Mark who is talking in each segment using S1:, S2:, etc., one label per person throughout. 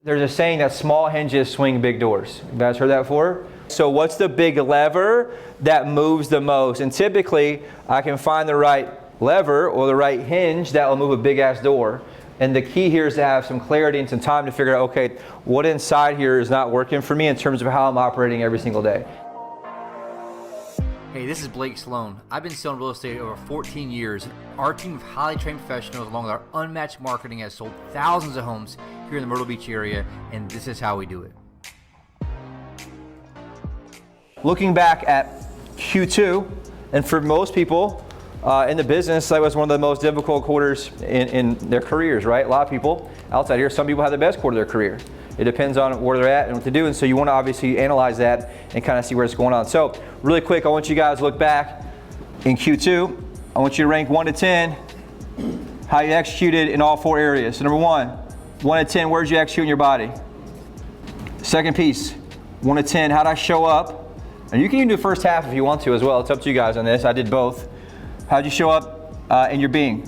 S1: There's a saying that small hinges swing big doors. You guys heard that before? So what's the big lever that moves the most? And typically, I can find the right lever or the right hinge that will move a big ass door. And the key here is to have some clarity and some time to figure out, okay, what inside here is not working for me in terms of how I'm operating every single day.
S2: Hey, this is Blake Sloan. I've been selling real estate over 14 years. Our team of highly trained professionals, along with our unmatched marketing, has sold thousands of homes here in the Myrtle Beach area, and this is how we do it.
S1: Looking back at Q2, and for most people in the business, that was one of the most difficult quarters in their careers, right? A lot of people outside here, some people have the best quarter of their career. It depends on where they're at and what to do, and so you want to obviously analyze that and kind of see where it's going on. So really quick, I want you guys to look back in Q2. I want you to rank 1 to 10 how you executed in all 4 areas. So number 1 to 10, where did you execute in your body? Second piece, 1 to 10, how did I show up? And you can even do the first half if you want to as well. It's up to you guys on this. I did both. How did you show up in your being?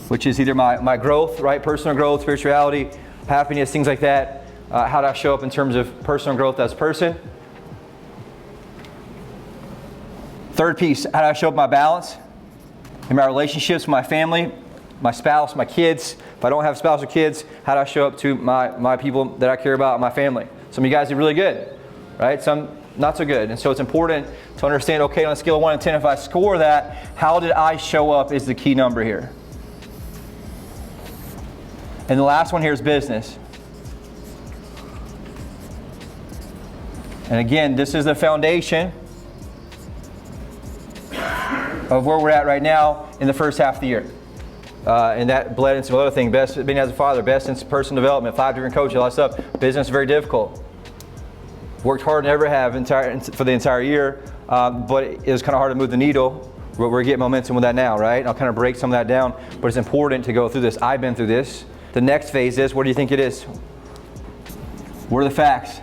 S1: Which is either my growth, right? Personal growth, spirituality, happiness, things like that. How do I show up in terms of personal growth as a person? Third piece, how do I show up my balance in my relationships with my family, my spouse, my kids? If I don't have a spouse or kids, how do I show up to my people that I care about, my family? Some of you guys did really good, right? Some not so good. And so it's important to understand, okay, on a scale of 1 to 10, if I score that, how did I show up is the key number here. And the last one here is business. And again, this is the foundation of where we're at right now in the first half of the year. And that bled into other things. Best being as a father, best in personal development, 5 different coaches, all that stuff. Business is very difficult. Worked hard, never have for the entire year, but it was kind of hard to move the needle. We're getting momentum with that now, right? I'll kind of break some of that down, but it's important to go through this. I've been through this. The next phase is, what do you think it is? What are the facts?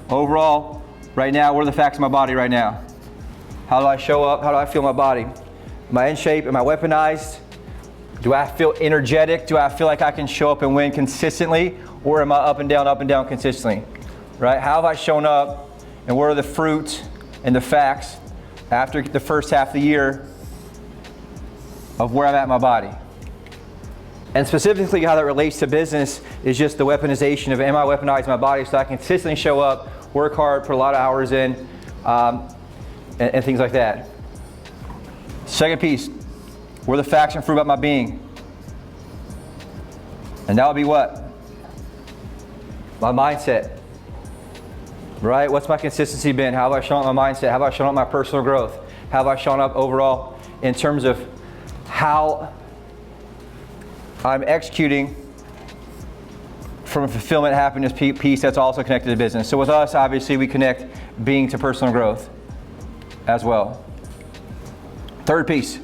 S1: Overall, right now, what are the facts of my body right now? How do I show up? How do I feel my body? Am I in shape? Am I weaponized? Do I feel energetic? Do I feel like I can show up and win consistently? Or am I up and down consistently? Right? How have I shown up? And what are the fruits and the facts after the first half of the year of where I'm at in my body? And specifically how that relates to business is just the weaponization of, am I weaponizing my body so I can consistently show up, work hard, put a lot of hours in, and things like that. Second piece, what are the facts and fruit about my being? And that would be what? My mindset. Right? What's my consistency been? How have I shown up my mindset? How have I shown up my personal growth? How have I shown up overall in terms of how I'm executing from a fulfillment, happiness piece that's also connected to business. So with us, obviously, we connect being to personal growth as well. Third piece,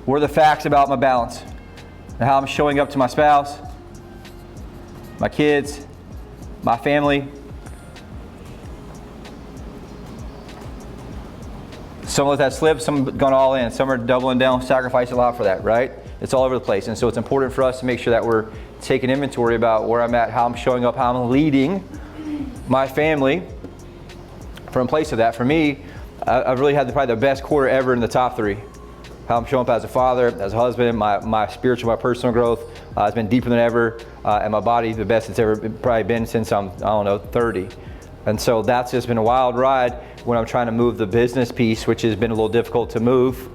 S1: what are the facts about my balance and how I'm showing up to my spouse, my kids, my family. Some let that slip, some have gone all in, some are doubling down, sacrificing a lot for that, right? It's all over the place. And so it's important for us to make sure that we're taking inventory about where I'm at, how I'm showing up, how I'm leading my family from a place of that. For me, I've really had probably the best quarter ever in the top 3. How I'm showing up as a father, as a husband, my spiritual, my personal growth has been deeper than ever, and my body the best it's ever probably been since I'm, 30. And so that's just been a wild ride when I'm trying to move the business piece, which has been a little difficult to move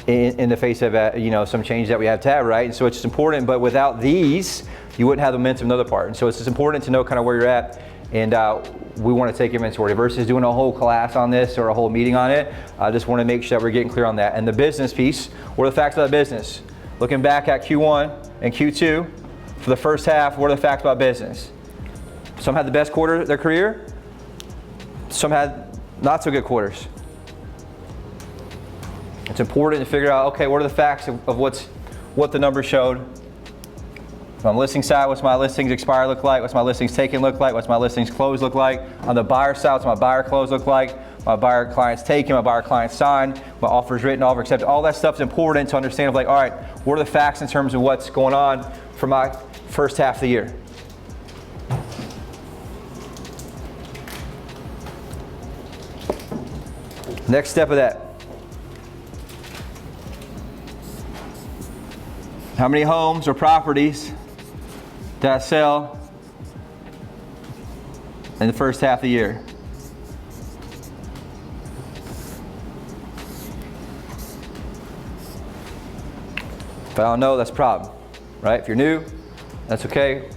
S1: in the face of some change that we have to have, right? And so it's just important, but without these, you wouldn't have the momentum in the other part. And so it's just important to know kind of where you're at, and we want to take inventory versus doing a whole class on this or a whole meeting on it. I just want to make sure that we're getting clear on that. And the business piece, what are the facts about business? Looking back at Q1 and Q2, for the first half, what are the facts about business? Some had the best quarter of their career. Some had not so good quarters. It's important to figure out, okay, what are the facts of what the numbers showed? On the listing side, what's my listings expire look like? What's my listings taken look like? What's my listings closed look like? On the buyer side, what's my buyer close look like? My buyer clients taken, my buyer clients signed, my offers written, offer accepted. All that stuff's important to understand all right, what are the facts in terms of what's going on for my first half of the year? Next step of that. How many homes or properties that sell in the first half of the year? If I don't know, that's a problem, right? If you're new, that's okay.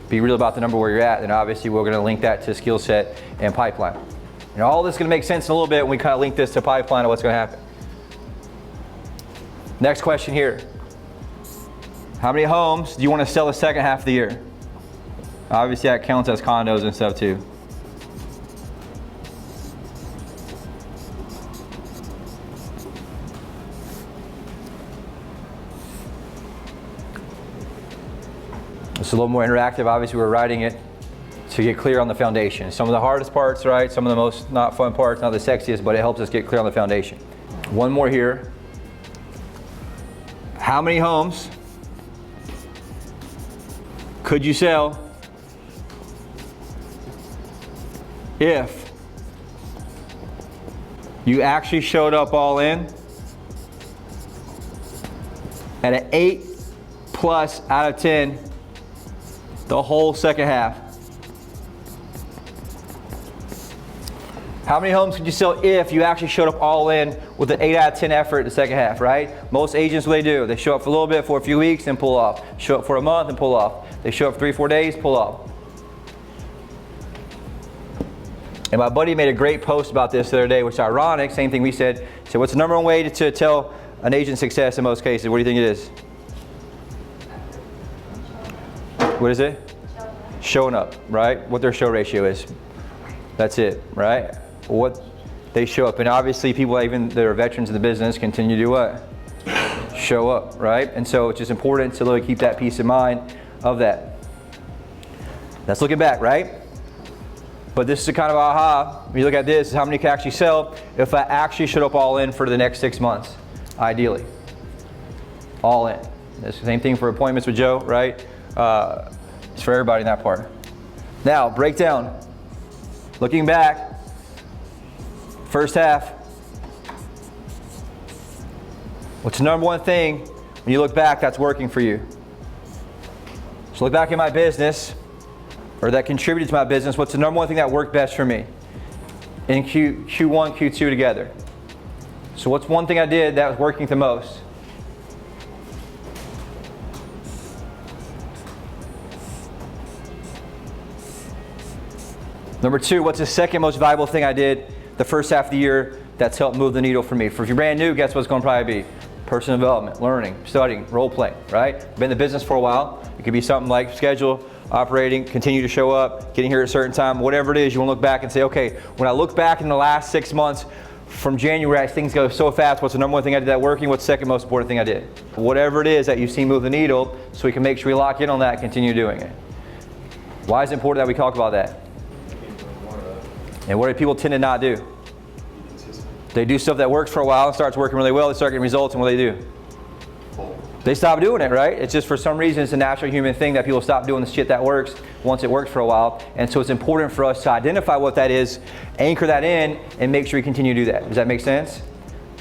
S1: Be real about the number where you're at, and obviously we're going to link that to skill set and pipeline. And all this is going to make sense in a little bit when we kind of link this to pipeline of what's going to happen. Next question here. How many homes do you want to sell the second half of the year? Obviously that counts as condos and stuff too. It's a little more interactive. Obviously we're writing it to get clear on the foundation. Some of the hardest parts, right? Some of the most not fun parts, not the sexiest, but it helps us get clear on the foundation. One more here. How many homes could you sell if you actually showed up all in at an 8+ out of 10 the whole second half? How many homes could you sell if you actually showed up all in with an 8 out of 10 effort in the second half, right? Most agents, what they do, they show up for a little bit, for a few weeks, and pull off. Show up for a month and pull off. They show up for 3-4 days, pull off. And my buddy made a great post about this the other day, which is ironic, same thing we said. He said, what's the number one way to tell an agent's success in most cases? What do you think it is? What is it? Showing up, right? What their show ratio is. That's it, right? What they show up. And obviously people even that are veterans in the business continue to do what? Show up, right? And so it's just important to really keep that peace in mind of that. That's looking back, right? But this is a kind of aha. When you look at this, how many can actually sell if I actually showed up all in for the next 6 months, ideally. All in. It's the same thing for appointments with Joe, right? It's for everybody in that part. Now, breakdown. Looking back, first half. What's the number one thing when you look back that's working for you? So look back at my business, or that contributed to my business. What's the number one thing that worked best for me in Q1, Q2 together? So what's one thing I did that was working the most? Number two, what's the second most valuable thing I did the first half of the year that's helped move the needle for me? For if you're brand new, guess what's going to probably be? Personal development, learning, studying, role playing, right? Been in the business for a while. It could be something like schedule, operating, continue to show up, getting here at a certain time, whatever it is. You want to look back and say, okay, when I look back in the last 6 months from January, as things go so fast, what's the number one thing I did that working? What's the second most important thing I did? Whatever it is that you've seen move the needle, so we can make sure we lock in on that and continue doing it. Why is it important that we talk about that? And what do people tend to not do? They do stuff that works for a while and starts working really well. They start getting results, and what do? They stop doing it, right? It's just for some reason it's a natural human thing that people stop doing the shit that works once it works for a while. And so it's important for us to identify what that is, anchor that in, and make sure we continue to do that. Does that make sense?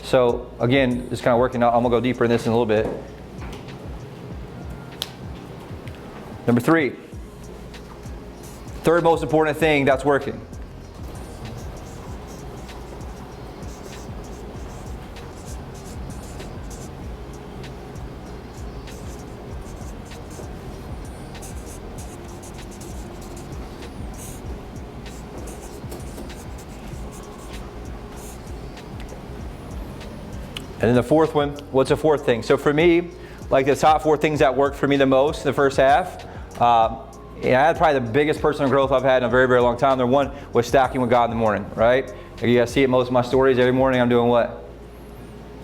S1: So again, just kind of working out. I'm gonna go deeper in this in a little bit. Number three, third most important thing that's working. And then the fourth one, what's the fourth thing? So for me, like the top 4 things that worked for me the most in the first half, and I had probably the biggest personal growth I've had in a very, very long time. Number one was stacking with God in the morning, right? You guys see it most of my stories. Every morning I'm doing what?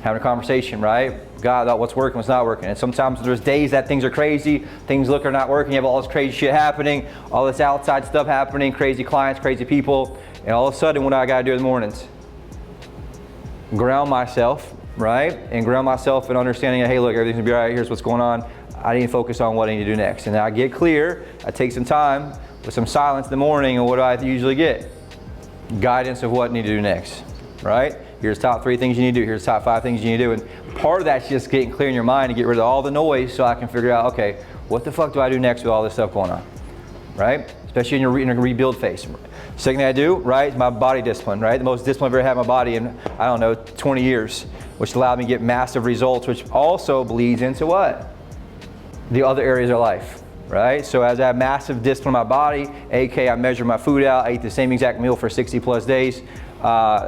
S1: Having a conversation, right? God about what's working, what's not working. And sometimes there's days that things are crazy, things look are not working, you have all this crazy shit happening, all this outside stuff happening, crazy clients, crazy people, and all of a sudden what do I gotta do in the mornings? Ground myself, right? And ground myself in understanding that, hey, look, everything's gonna be all right, here's what's going on. I need to focus on what I need to do next. And then I get clear, I take some time with some silence in the morning, and what do I usually get? Guidance of what I need to do next. right? Here's top 3 things you need to do. Here's top 5 things you need to do. And part of that's just getting clear in your mind and get rid of all the noise so I can figure out, okay, what the fuck do I do next with all this stuff going on, right? Especially in a rebuild phase. Second thing I do, right, is my body discipline, right? The most discipline I've ever had in my body in, I don't know, 20 years, which allowed me to get massive results, which also bleeds into what? The other areas of life, right? So as I have massive discipline in my body, aka I measure my food out, I eat the same exact meal for 60 plus days,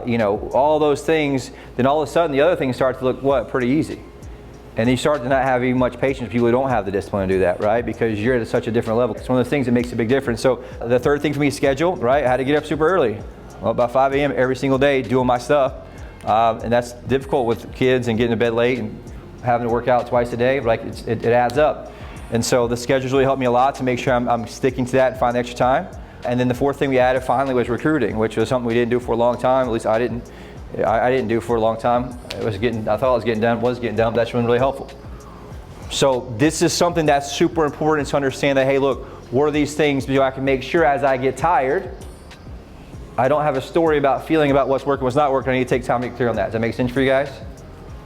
S1: you know, all those things, then all of a sudden the other things start to look, what, pretty easy. And you start to not have even much patience with people who don't have the discipline to do that, right? Because you're at such a different level. It's one of those things that makes a big difference. So the third thing for me is schedule, right? I had to get up super early. Well, about 5 a.m. every single day doing my stuff. And that's difficult with kids and getting to bed late and having to work out twice a day. Like it adds up. And so the schedule's really helped me a lot to make sure I'm sticking to that and find extra time. And then the fourth thing we added finally was recruiting, which was something we didn't do for a long time. At least I didn't do for a long time. I thought it was getting done, but that's been really helpful. So this is something that's super important to understand that, hey, look, what are these things so I can make sure as I get tired, I don't have a story about feeling about what's working, what's not working. I need to take time to get clear on that. Does that make sense for you guys?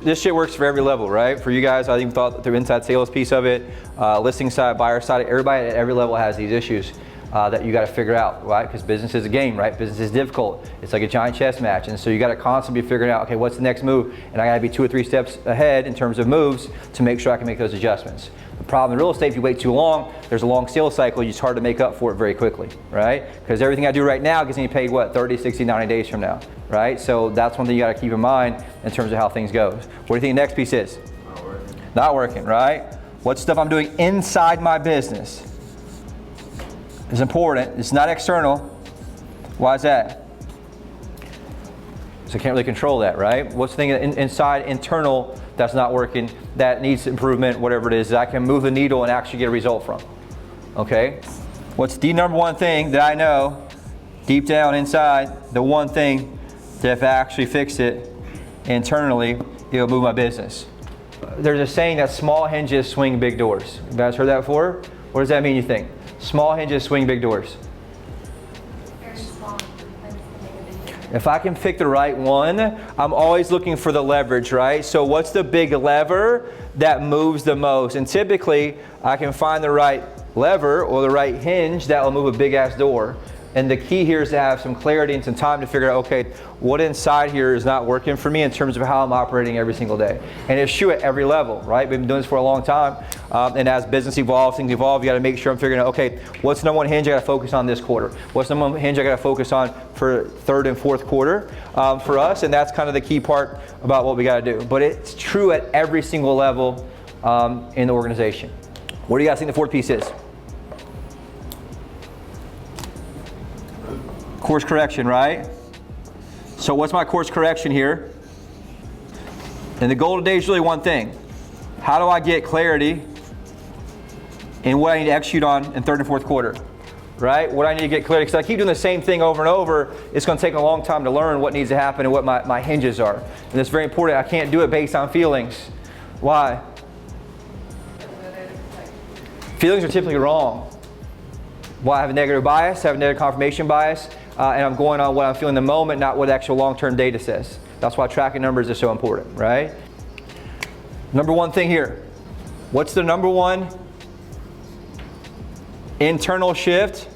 S1: This shit works for every level, right? For you guys, I even thought the inside sales piece of it, listing side, buyer side, everybody at every level has these issues. That you got to figure out, right? Because business is a game, right? Business is difficult. It's like a giant chess match, and so you got to constantly be figuring out, okay, what's the next move? And I got to be 2 or 3 steps ahead in terms of moves to make sure I can make those adjustments. The problem in real estate, if you wait too long, there's a long sales cycle. It's hard to make up for it very quickly, right? Because everything I do right now gets me paid what, 30, 60, 90 days from now, right? So that's one thing you got to keep in mind in terms of how things go. What do you think the next piece is? Not working, right? What stuff I'm doing inside my business is important. It's not external. Why is that? So I can't really control that, right? What's the thing inside, internal, that's not working, that needs improvement, whatever it is, that I can move the needle and actually get a result from, okay? What's the number one thing that I know, deep down inside, the one thing that if I actually fix it internally, it'll move my business. There's a saying that small hinges swing big doors. You guys heard that before? What does that mean, you think? Small hinges swing big doors. If I can pick the right one, I'm always looking for the leverage, right? So what's the big lever that moves the most? And typically, I can find the right lever or the right hinge that will move a big ass door. And the key here is to have some clarity and some time to figure out, okay, what inside here is not working for me in terms of how I'm operating every single day. And it's true at every level, right? We've been doing this for a long time. And as business evolves, things evolve, you gotta make sure I'm figuring out, okay, what's the number one hinge I gotta focus on this quarter? What's the number one hinge I gotta focus on for third and fourth quarter for us? And that's kind of the key part about what we gotta do. But it's true at every single level in the organization. What do you guys think the fourth piece is? Course correction, right? So what's my course correction here? And the goal today is really one thing. How do I get clarity in what I need to execute on in third and fourth quarter? Right? What I need to get clarity, because I keep doing the same thing over and over, it's going to take a long time to learn what needs to happen and what my hinges are. And it's very important. I can't do it based on feelings. Why? Feelings are typically wrong. Why? I have a negative bias, I have a negative confirmation bias, and I'm going on what I'm feeling in the moment, not what the actual long-term data says. That's why tracking numbers is so important, right? Number one thing here. What's the number one internal shift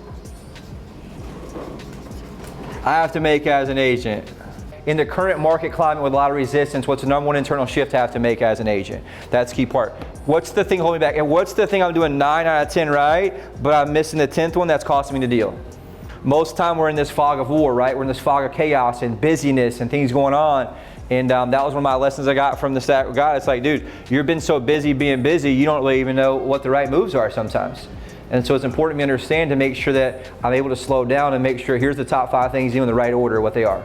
S1: I have to make as an agent? In the current market climate with a lot of resistance, what's the number one internal shift I have to make as an agent? That's the key part. What's the thing holding me back? And what's the thing I'm doing 9 out of 10 right, but I'm missing the 10th one that's costing me the deal? Most of the time we're in this fog of war, right? We're in this fog of chaos and busyness and things going on. And that was one of my lessons I got from this guy. It's like, dude, you've been so busy being busy, you don't really even know what the right moves are sometimes. And so it's important to understand to make sure that I'm able to slow down and make sure here's the top 5 things in the right order, what they are.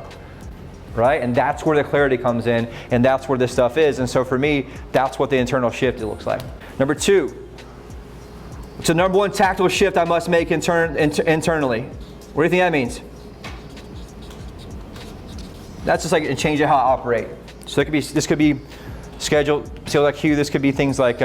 S1: Right? And that's where the clarity comes in, and that's where this stuff is. And so for me, that's what the internal shift looks like. Number 2, it's the number one tactical shift I must make internally. What do you think that means? That's just like a change of how I operate. So this could be schedule, sales IQ. This could be things like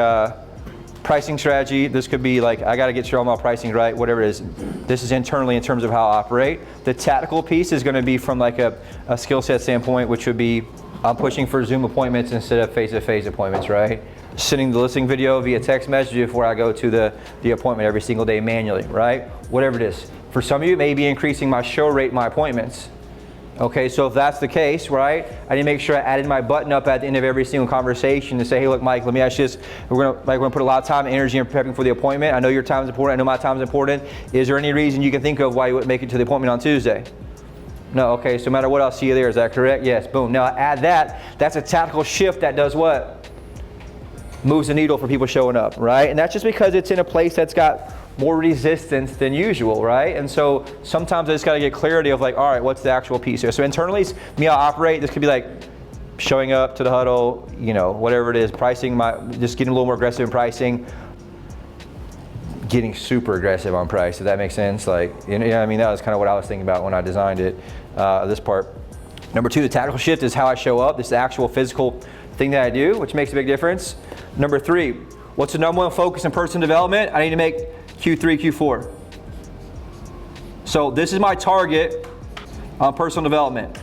S1: Pricing strategy, this could be like, I got to get sure all my pricing right, whatever it is. This is internally in terms of how I operate. The tactical piece is going to be from like a skill set standpoint, which would be, I'm pushing for Zoom appointments instead of face-to-face appointments, right? Sending the listing video via text message before I go to the appointment every single day manually, right? Whatever it is. For some of you, it may be increasing my show rate, my appointments. Okay, so if that's the case, right, I need to make sure I added my button up at the end of every single conversation to say, hey, look, Mike, let me ask you this. We're gonna put a lot of time and energy in prepping for the appointment. I know your time is important. I know my time is important. Is there any reason you can think of why you wouldn't make it to the appointment on Tuesday? No, okay, so no matter what, I'll see you there. Is that correct? Yes, boom. Now add that. That's a tactical shift that does what? Moves the needle for people showing up, right? And that's just because it's in a place that's got more resistance than usual, right? And so sometimes I just got to get clarity of like, all right, what's the actual piece here? So internally, it's me, I operate. This could be like showing up to the huddle, you know, whatever it is, pricing, just getting a little more aggressive in pricing, getting super aggressive on price. Does that make sense? Like, you know, I mean, that was kind of what I was thinking about when I designed it, this part. Number two, the tactical shift is how I show up. This is the actual physical thing that I do, which makes a big difference. Number three, what's the number one focus in personal development? I need to make Q3, Q4. So this is my target on personal development.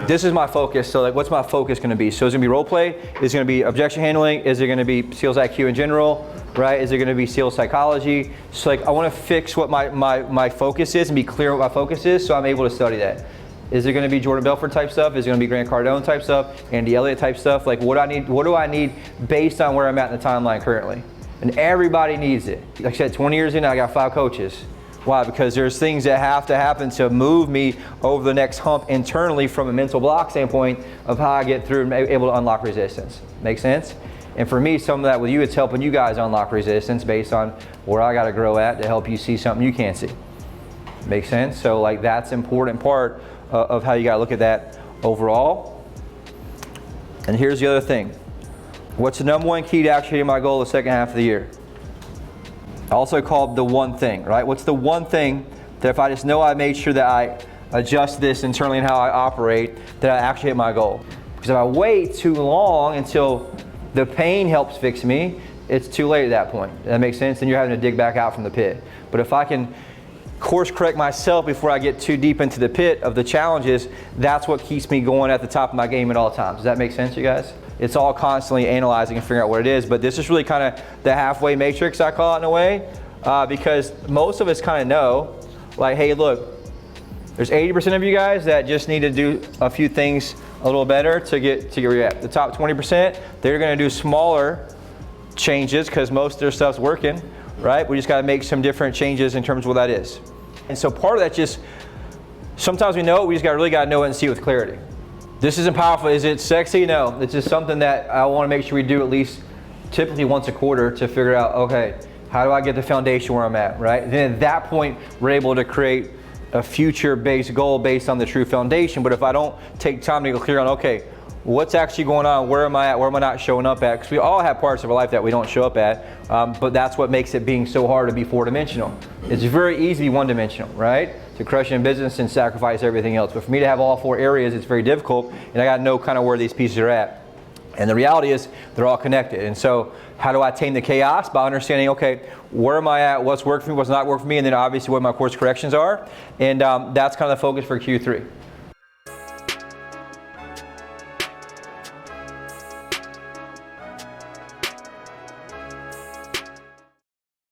S1: This is my focus. So like, what's my focus going to be? So it's going to be role play. Is it going to be objection handling? Is it going to be sales IQ in general? Right? Is it going to be sales psychology? So like, I want to fix what my focus is and be clear what my focus is, so I'm able to study that. Is it going to be Jordan Belfort type stuff? Is it going to be Grant Cardone type stuff? Andy Elliott type stuff? Like, what do I need based on where I'm at in the timeline currently? And everybody needs it. Like I said, 20 years in, I got 5 coaches. Why? Because there's things that have to happen to move me over the next hump internally from a mental block standpoint of how I get through and able to unlock resistance. Make sense? And for me, some of that with you, it's helping you guys unlock resistance based on where I got to grow at to help you see something you can't see. Make sense? So like, that's an important part of how you got to look at that overall. And here's the other thing. What's the number one key to actually hitting my goal the second half of the year? Also called the one thing, right? What's the one thing that if I just know I made sure that I adjust this internally and how I operate, that I actually hit my goal? Because if I wait too long until the pain helps fix me, it's too late at that point. Does that make sense? Then you're having to dig back out from the pit. But if I can course correct myself before I get too deep into the pit of the challenges, that's what keeps me going at the top of my game at all times. Does that make sense, you guys? It's all constantly analyzing and figuring out what it is, but this is really kind of the halfway matrix, I call it in a way, because most of us kind of know, like, hey, look, there's 80% of you guys that just need to do a few things a little better to get where you're at. The top 20%, they're going to do smaller changes because most of their stuff's working, right? We just got to make some different changes in terms of what that is. And so part of that just, sometimes we know it, we just really got to know it and see it with clarity. This isn't powerful. Is it sexy? No. It's just something that I want to make sure we do at least typically once a quarter to figure out, okay, how do I get the foundation where I'm at, right? Then at that point, we're able to create a future-based goal based on the true foundation. But if I don't take time to get clear on, okay, what's actually going on? Where am I at? Where am I not showing up at? Because we all have parts of our life that we don't show up at, but that's what makes it being so hard to be 4-dimensional. It's very easy to be 1-dimensional, right? To crush in business and sacrifice everything else. But for me to have all 4 areas, it's very difficult, and I got to know kind of where these pieces are at. And the reality is they're all connected. And so how do I tame the chaos? By understanding, okay, where am I at? What's worked for me? What's not worked for me? And then obviously what my course corrections are. And that's kind of the focus for Q3.